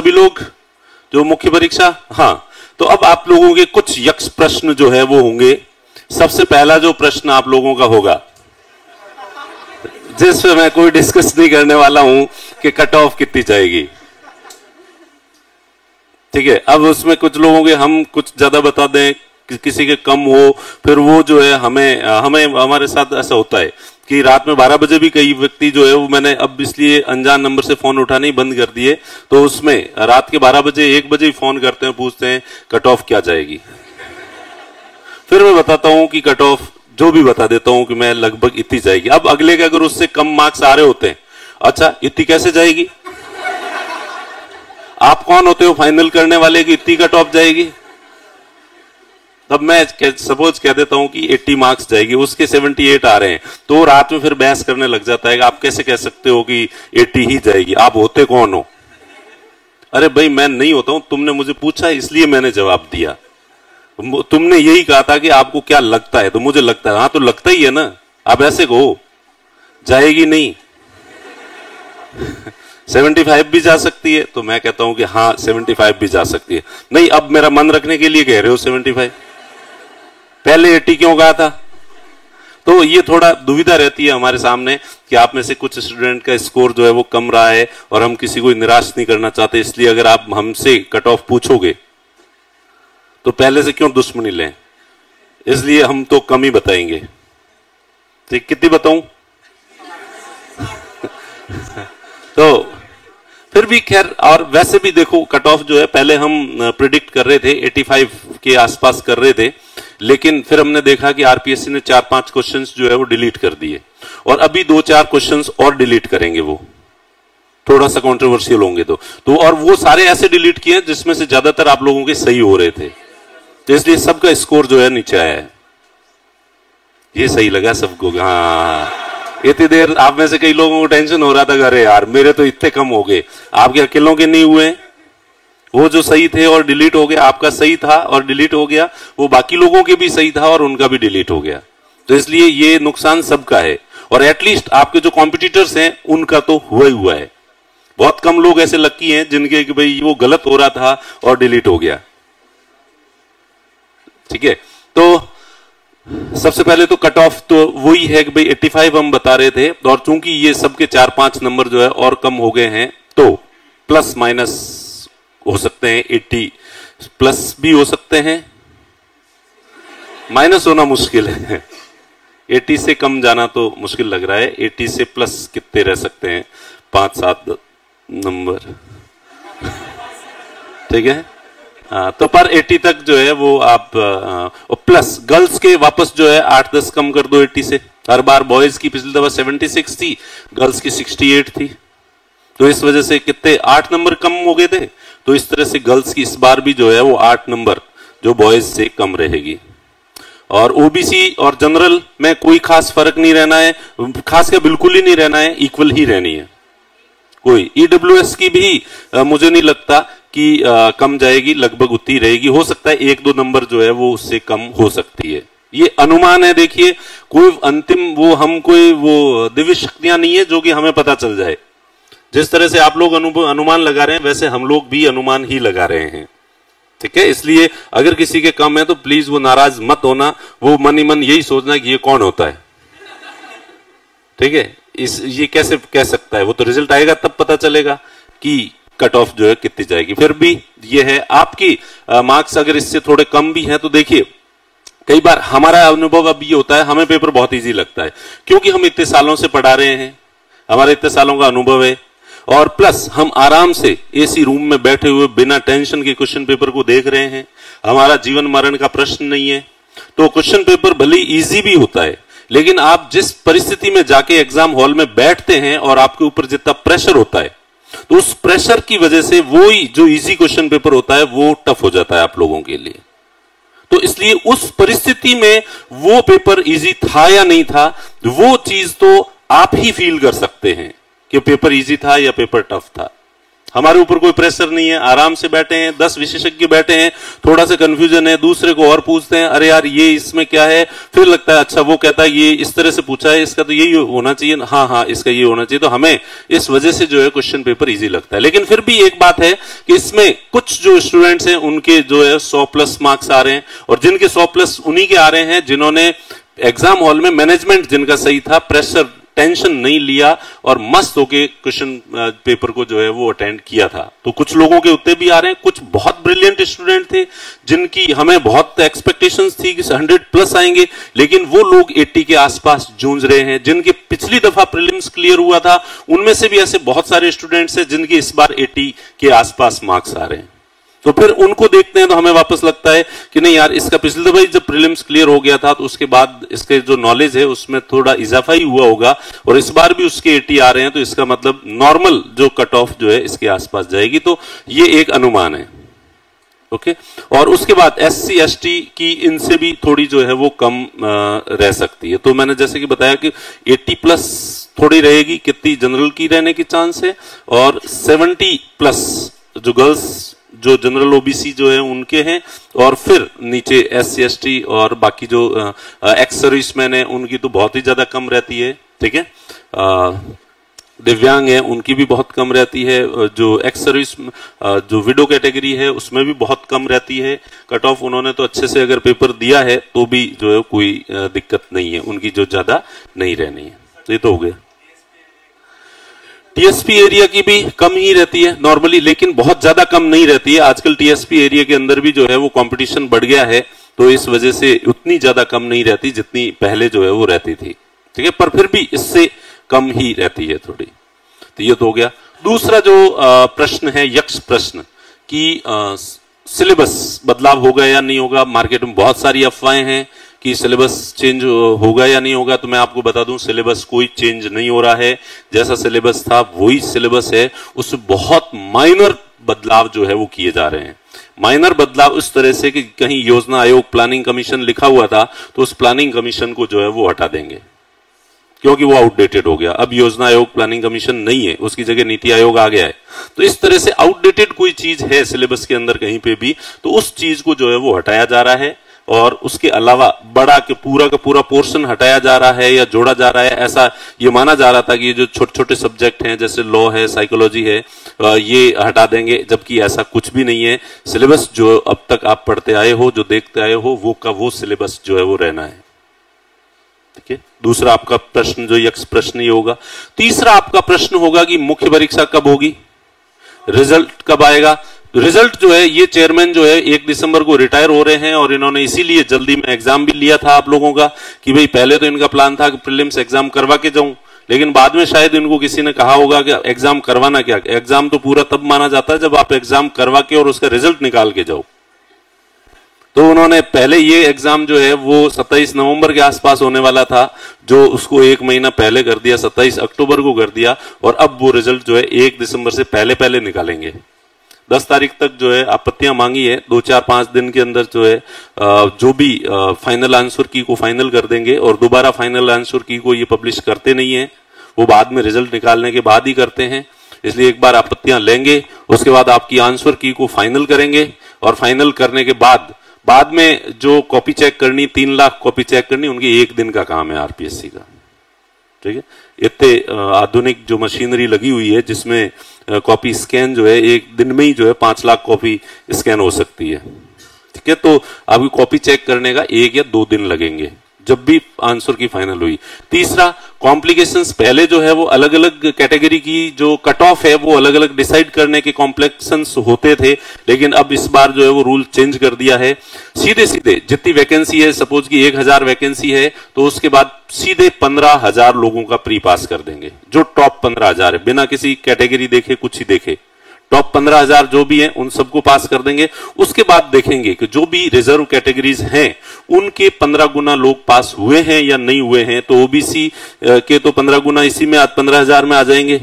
सभी लोग जो मुख्य परीक्षा? हाँ, तो अब आप लोगों के कुछ यक्ष प्रश्न जो है वो होंगे। सबसे पहला जो प्रश्न आप लोगों का होगा, जिसमें मैं कोई डिस्कस नहीं करने वाला हूं कि कट ऑफ कितनी जाएगी, ठीक है। अब उसमें कुछ लोगों के हम कुछ ज्यादा बता दें, किसी के कम हो, फिर वो जो है हमें हमारे साथ ऐसा होता है कि रात में 12 बजे भी कई व्यक्ति जो है वो, मैंने अब इसलिए अनजान नंबर से फोन उठाने ही बंद कर दिए, तो उसमें रात के 12 बजे 1 बजे ही फोन करते हैं, पूछते हैं कट ऑफ क्या जाएगी। फिर मैं बताता हूं कि कट ऑफ जो भी बता देता हूं कि मैं लगभग इतनी जाएगी। अब अगले के अगर उससे कम मार्क्स आ रहे होते हैं, अच्छा इतनी कैसे जाएगी? आप कौन होते हो फाइनल करने वाले कि इतनी कट ऑफ जाएगी? तब मैं सपोज कह देता हूं कि 80 मार्क्स जाएगी, उसके 78 आ रहे हैं, तो रात में फिर बहस करने लग जाता है कि आप कैसे कह सकते हो कि 80 ही जाएगी, आप होते कौन हो? अरे भाई मैं नहीं होता हूं, तुमने मुझे पूछा इसलिए मैंने जवाब दिया। तुमने यही कहा था कि आपको क्या लगता है, तो मुझे लगता है। हाँ तो लगता ही है ना, आप ऐसे कहो जाएगी नहीं। 75 भी जा सकती है, तो मैं कहता हूं कि हाँ 75 भी जा सकती है। नहीं, अब मेरा मन रखने के लिए कह रहे हो 75, पहले 80 क्यों कहा था? तो ये थोड़ा दुविधा रहती है हमारे सामने कि आप में से कुछ स्टूडेंट का स्कोर जो है वो कम रहा है, और हम किसी को निराश नहीं करना चाहते, इसलिए अगर आप हमसे कट ऑफ पूछोगे तो पहले से क्यों दुश्मनी लें, इसलिए हम तो कम ही बताएंगे। ठीक, कितनी बताऊं? तो फिर भी खैर, और वैसे भी देखो कट ऑफ जो है पहले हम प्रिडिक्ट कर रहे थे 85 के आसपास कर रहे थे, लेकिन फिर हमने देखा कि आरपीएससी ने 4-5 क्वेश्चंस जो है वो डिलीट कर दिए, और अभी 2-4 क्वेश्चंस और डिलीट करेंगे, वो थोड़ा सा कंट्रोवर्शियल होंगे। तो और वो सारे ऐसे डिलीट किए जिसमें से ज्यादातर आप लोगों के सही हो रहे थे, तो इसलिए सबका स्कोर जो है नीचे आया है। ये सही लगा सबको? हाँ, इतनी देर आप में से कई लोगों को टेंशन हो रहा था, अरे यार मेरे तो इतने कम हो गए। आपके अकेलों के नहीं हुए, वो जो सही थे और डिलीट हो गया, आपका सही था और डिलीट हो गया, वो बाकी लोगों के भी सही था और उनका भी डिलीट हो गया। तो इसलिए ये नुकसान सबका है, और एटलीस्ट आपके जो कॉम्पिटिटर्स हैं उनका तो हुआ ही हुआ है। बहुत कम लोग ऐसे लकी हैं जिनके कि भाई वो गलत हो रहा था और डिलीट हो गया। ठीक है, तो सबसे पहले तो कट ऑफ तो वही है कि भाई 85 हम बता रहे थे, और चूंकि ये सबके 4-5 नंबर जो है और कम हो गए हैं, तो प्लस माइनस हो सकते हैं, 80 प्लस भी हो सकते हैं, माइनस होना मुश्किल है। 80 से कम जाना तो मुश्किल लग रहा है, 80 से प्लस कितने रह सकते हैं? 5-7 नंबर, ठीक है। तो पर 80 तक जो है वो आप प्लस गर्ल्स के वापस जो है 8-10 कम कर दो 80 से। हर बार बॉयज की पिछली दफा 76 थी, गर्ल्स की 68 थी, तो इस वजह से कितने 8 नंबर कम हो गए थे। तो इस तरह से गर्ल्स की इस बार भी जो है वो 8 नंबर जो बॉयज से कम रहेगी। और ओबीसी और जनरल में कोई खास फर्क नहीं रहना है, खास क्या बिल्कुल ही नहीं रहना है, इक्वल ही रहनी है। कोई ईडब्ल्यूएस की भी मुझे नहीं लगता कि कम जाएगी, लगभग उतनी रहेगी। हो सकता है 1-2 नंबर जो है वो उससे कम हो सकती है, ये अनुमान है। देखिए कोई अंतिम वो हम कोई वो दिव्य शक्तियां नहीं है जो कि हमें पता चल जाए। जिस तरह से आप लोग अनुमान लगा रहे हैं, वैसे हम लोग भी अनुमान ही लगा रहे हैं, ठीक है। इसलिए अगर किसी के कम है तो प्लीज वो नाराज मत होना, वो मन ही मन यही सोचना कि ये कौन होता है, ठीक है। ये कैसे कह सकता है, वो तो रिजल्ट आएगा तब पता चलेगा कि कट ऑफ जो है कितनी जाएगी। फिर भी ये है आपकी मार्क्स अगर इससे थोड़े कम भी हैं तो देखिए, कई बार हमारा अनुभव अब ये होता है, हमें पेपर बहुत इजी लगता है क्योंकि हम इतने सालों से पढ़ा रहे हैं, हमारे इतने सालों का अनुभव है, और प्लस हम आराम से एसी रूम में बैठे हुए बिना टेंशन के क्वेश्चन पेपर को देख रहे हैं। हमारा जीवन मरण का प्रश्न नहीं है, तो क्वेश्चन पेपर भले इजी भी होता है, लेकिन आप जिस परिस्थिति में जाके एग्जाम हॉल में बैठते हैं और आपके ऊपर जितना प्रेशर होता है, तो उस प्रेशर की वजह से वो ही जो इजी क्वेश्चन पेपर होता है वो टफ हो जाता है आप लोगों के लिए। तो इसलिए उस परिस्थिति में वो पेपर इजी था या नहीं था, वो चीज तो आप ही फील कर सकते हैं कि पेपर इजी था या पेपर टफ था। हमारे ऊपर कोई प्रेशर नहीं है, आराम से बैठे हैं, 10 विशेषज्ञ बैठे हैं, थोड़ा सा कंफ्यूजन है, दूसरे को और पूछते हैं, अरे यार ये इसमें क्या है, फिर लगता है अच्छा वो कहता है ये इस तरह से पूछा है, इसका तो यही होना चाहिए, हाँ हाँ इसका ये होना चाहिए, तो हमें इस वजह से जो है क्वेश्चन पेपर इजी लगता है। लेकिन फिर भी एक बात है कि इसमें कुछ जो स्टूडेंट्स हैं उनके जो है 100+ मार्क्स आ रहे हैं, और जिनके 100+ उन्हीं के आ रहे हैं जिन्होंने एग्जाम हॉल में मैनेजमेंट जिनका सही था, प्रेशर टेंशन नहीं लिया और मस्त होके क्वेश्चन पेपर को जो है वो अटेंड किया था। तो कुछ लोगों के उत्तर भी आ रहे हैं, कुछ बहुत ब्रिलियंट स्टूडेंट थे जिनकी हमें बहुत एक्सपेक्टेशंस थी कि 100+ आएंगे, लेकिन वो लोग 80 के आसपास जूझ रहे हैं। जिनके पिछली दफा प्रीलिम्स क्लियर हुआ था उनमें से भी ऐसे बहुत सारे स्टूडेंट्स हैं जिनके इस बार 80 के आसपास मार्क्स आ रहे हैं। तो फिर उनको देखते हैं तो हमें वापस लगता है कि नहीं यार, इसका पिछले दफा जब प्रीलिम्स क्लियर हो गया था तो उसके बाद इसके जो नॉलेज है उसमें थोड़ा इजाफा ही हुआ होगा, और इस बार भी उसके 80 आ रहे हैं, तो इसका मतलब नॉर्मल जो कट ऑफ जो है इसके आसपास जाएगी। तो ये एक अनुमान है। ओके, और उसके बाद SC ST की इनसे भी थोड़ी जो है वो कम रह सकती है। तो मैंने जैसे कि बताया कि 80+ थोड़ी रहेगी, कितनी जनरल की रहने की चांस है, और 70+ जो गर्ल्स जो जनरल OBC जो है उनके हैं, और फिर नीचे SC ST और बाकी जो एक्स सर्विसमैन है उनकी तो बहुत ही ज्यादा कम रहती है। ठीक है, दिव्यांग है उनकी भी बहुत कम रहती है, जो एक्स सर्विस जो विडो कैटेगरी है उसमें भी बहुत कम रहती है कट ऑफ। उन्होंने तो अच्छे से अगर पेपर दिया है तो भी जो है कोई दिक्कत नहीं है, उनकी जो ज्यादा नहीं रहनी है। तो ये तो हो गया। TSP एरिया की भी कम ही रहती है नॉर्मली, लेकिन बहुत ज्यादा कम नहीं रहती है। आजकल TSP एरिया के अंदर भी जो है वो कंपटीशन बढ़ गया है, तो इस वजह से उतनी ज्यादा कम नहीं रहती जितनी पहले जो है वो रहती थी। ठीक है, पर फिर भी इससे कम ही रहती है थोड़ी। तो ये तो हो गया। दूसरा जो प्रश्न है यक्ष प्रश्न कि सिलेबस बदलाव होगा या नहीं होगा। मार्केट में बहुत सारी अफवाहें हैं कि सिलेबस चेंज होगा या नहीं होगा, तो मैं आपको बता दूं सिलेबस कोई चेंज नहीं हो रहा है। जैसा सिलेबस था वही सिलेबस है, उसमें बहुत माइनर बदलाव जो है वो किए जा रहे हैं। माइनर बदलाव इस तरह से कि कहीं योजना आयोग प्लानिंग कमीशन लिखा हुआ था तो उस प्लानिंग कमीशन को जो है वो हटा देंगे, क्योंकि वो आउटडेटेड हो गया। अब योजना आयोग प्लानिंग कमीशन नहीं है, उसकी जगह नीति आयोग आ गया है। तो इस तरह से आउटडेटेड कोई चीज है सिलेबस के अंदर कहीं पे भी, तो उस चीज को जो है वो हटाया जा रहा है, और उसके अलावा बड़ा के पूरा का पूरा पोर्शन हटाया जा रहा है या जोड़ा जा रहा है। ऐसा ये माना जा रहा था कि ये जो छोटे छोटे सब्जेक्ट हैं जैसे लॉ है, साइकोलॉजी है, ये हटा देंगे, जबकि ऐसा कुछ भी नहीं है। सिलेबस जो अब तक आप पढ़ते आए हो, जो देखते आए हो, वो का वो सिलेबस जो है वो रहना है। ठीक है, दूसरा आपका प्रश्न जो यक्ष प्रश्न ये होगा। तीसरा आपका प्रश्न होगा कि मुख्य परीक्षा कब होगी, रिजल्ट कब आएगा। रिजल्ट जो है ये चेयरमैन जो है 1 दिसंबर को रिटायर हो रहे हैं, और इन्होंने इसीलिए जल्दी में एग्जाम भी लिया था आप लोगों का कि भाई पहले तो इनका प्लान था कि प्रीलिम्स एग्जाम करवा के जाऊं, लेकिन बाद में शायद इनको किसी ने कहा होगा कि एग्जाम करवाना क्या। एग्जाम तो पूरा तब माना जाता है जब आप एग्जाम करवा के और उसका रिजल्ट निकाल के जाओ। तो उन्होंने पहले ये एग्जाम जो है वो 27 नवंबर के आसपास होने वाला था, जो उसको 1 महीना पहले कर दिया, 27 अक्टूबर को कर दिया, और अब वो रिजल्ट जो है 1 दिसंबर से पहले निकालेंगे। 10 तारीख तक जो है आपत्तियां मांगी है, 2-4-5 दिन के अंदर जो है जो भी फाइनल आंसर की को फाइनल कर देंगे, और दोबारा फाइनल आंसर की को ये पब्लिश करते नहीं है, वो बाद में रिजल्ट निकालने के बाद ही करते हैं। इसलिए एक बार आपत्तियां लेंगे, उसके बाद आपकी आंसर की को फाइनल करेंगे, और फाइनल करने के बाद में जो कॉपी चेक करनी, 3 लाख कॉपी चेक करनी, उनकी 1 दिन का काम है RPSC का। ठीक है, इतने आधुनिक जो मशीनरी लगी हुई है जिसमें कॉपी स्कैन जो है 1 दिन में ही जो है 5 लाख कॉपी स्कैन हो सकती है। ठीक है, तो आपकी कॉपी चेक करने का 1 या 2 दिन लगेंगे जब भी आंसर की फाइनल हुई। तीसरा, कॉम्प्लिकेशंस पहले जो है वो अलग अलग कैटेगरी की जो कट ऑफ है वो अलग अलग डिसाइड करने के कॉम्प्लेक्शंस होते थे, लेकिन अब इस बार जो है वो रूल चेंज कर दिया है। सीधे जितनी वैकेंसी है, सपोज की 1000 वैकेंसी है, तो उसके बाद सीधे 15,000 लोगों का प्री पास कर देंगे, जो टॉप 15,000 है, बिना किसी कैटेगरी देखे कुछ ही देखे टॉप 15,000 जो भी हैं उन सबको पास कर देंगे। उसके बाद देखेंगे कि जो भी रिजर्व कैटेगरीज हैं उनके 15 गुना लोग पास हुए हैं या नहीं हुए हैं। तो OBC के तो 15 गुना इसी में 15,000 में आ जाएंगे,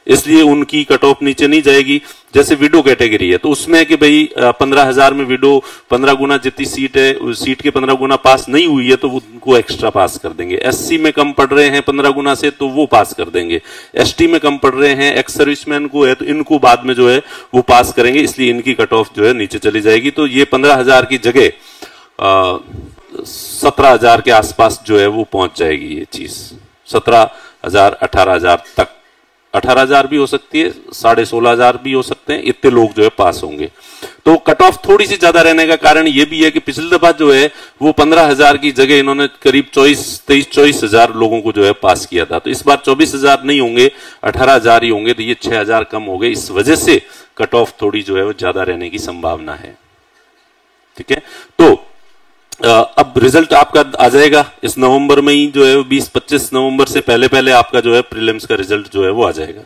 इसलिए उनकी कट ऑफ नीचे नहीं जाएगी। जैसे विडो कैटेगरी है तो उसमें कि भाई 15,000 में विडो 15 गुना जितनी सीट है, उस सीट के 15 गुना पास नहीं हुई है तो उनको एक्स्ट्रा पास कर देंगे। एससी में कम पढ़ रहे हैं 15 गुना से तो वो पास कर देंगे। एसटी में कम पढ़ रहे हैं, एक्स सर्विसमैन को है तो इनको बाद में जो है वो पास करेंगे, इसलिए इनकी कट ऑफ जो है नीचे चली जाएगी। तो ये 15,000 की जगह 17,000 के आसपास जो है वो पहुंच जाएगी ये चीज, 17,000 18,000 तक। 18,000 भी हो सकती है, 16,500 भी हो सकते हैं, इतने लोग जो है पास होंगे। तो कट ऑफ थोड़ी सी ज्यादा रहने का कारण ये भी है कि पिछली दफा जो है वो 15,000 की जगह इन्होंने करीब 23,000 लोगों को जो है पास किया था। तो इस बार 24,000 नहीं होंगे, 18,000 ही होंगे, तो ये 6,000 कम हो गए। इस वजह से कट ऑफ थोड़ी जो है वो ज्यादा रहने की संभावना है। ठीक है, तो अब रिजल्ट आपका आ जाएगा इस नवंबर में ही जो है 20-25 नवंबर से पहले पहले आपका जो है प्रीलिम्स का रिजल्ट जो है वो आ जाएगा।